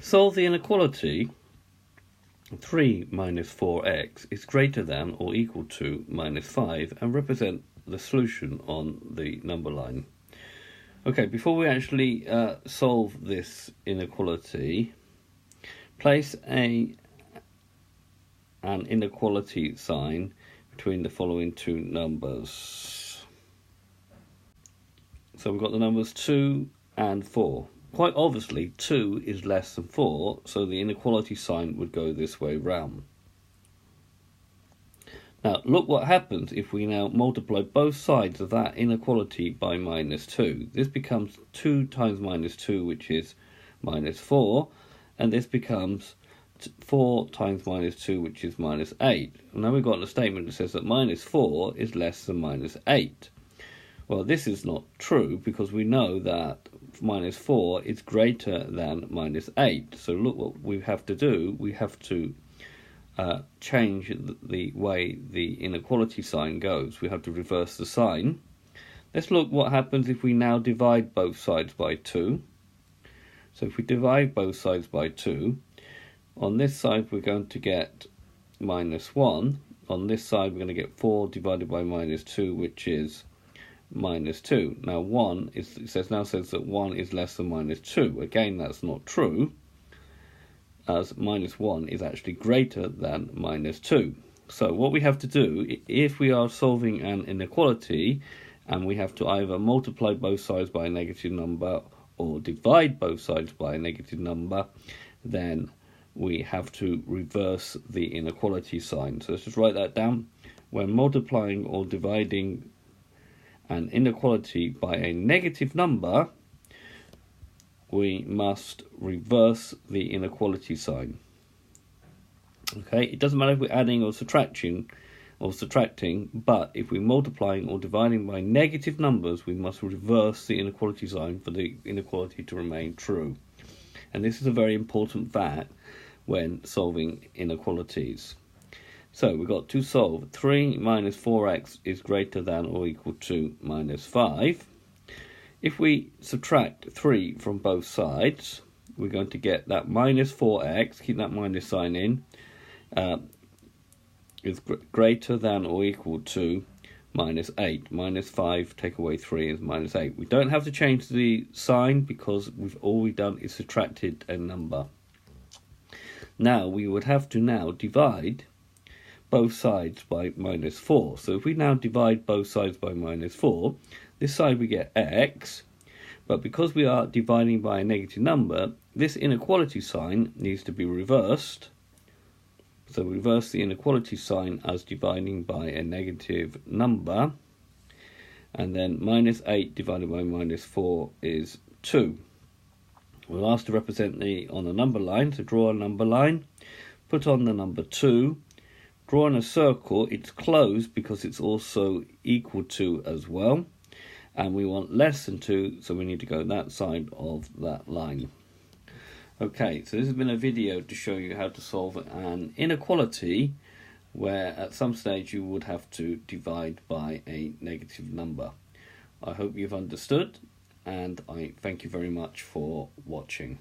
Solve the inequality 3 minus 4x is greater than or equal to minus 5 and represent the solution on the number line. Okay, before we actually solve this inequality, place an inequality sign between the following two numbers. So we've got the numbers 2 and 4. Quite obviously 2 is less than 4, so the inequality sign would go this way round. Now look what happens if we now multiply both sides of that inequality by minus 2. This becomes 2 times minus 2, which is minus 4, and this becomes 4 times minus 2, which is minus 8. And now we've got a statement that says that minus 4 is less than minus 8. Well, this is not true because we know that minus 4 is greater than minus 8. So look what we have to do. We have to change the way the inequality sign goes. We have to reverse the sign. Let's look what happens if we now divide both sides by 2. So if we divide both sides by 2, on this side we're going to get minus 1. On this side we're going to get 4 divided by minus 2, which is minus 2. Now now says that 1 is less than minus 2. Again, that's not true, as minus 1 is actually greater than minus 2. So what we have to do, if we are solving an inequality and we have to either multiply both sides by a negative number or divide both sides by a negative number, then we have to reverse the inequality sign. So let's just write that down. When multiplying or dividing an inequality by a negative number, we must reverse the inequality sign. Okay, it doesn't matter if we're adding or subtracting, but if we're multiplying or dividing by negative numbers, we must reverse the inequality sign for the inequality to remain true. And this is a very important fact when solving inequalities. So we've got to solve 3 minus 4x is greater than or equal to minus 5. If we subtract 3 from both sides, we're going to get that minus 4x, keep that minus sign in, is greater than or equal to minus 8. Minus 5, take away 3 is minus 8. We don't have to change the sign because all we've done is subtracted a number. Now we would have to now divide both sides by minus 4. So if we now divide both sides by minus 4, this side we get x, but because we are dividing by a negative number, this inequality sign needs to be reversed. So reverse the inequality sign as dividing by a negative number, and then minus 8 divided by minus 4 is 2. We're asked to represent on a number line, so draw a number line, put on the number 2, draw in a circle. It's closed because it's also equal to as well, and we want less than 2, so we need to go that side of that line. Okay, so this has been a video to show you how to solve an inequality where at some stage you would have to divide by a negative number. I hope you've understood, and I thank you very much for watching.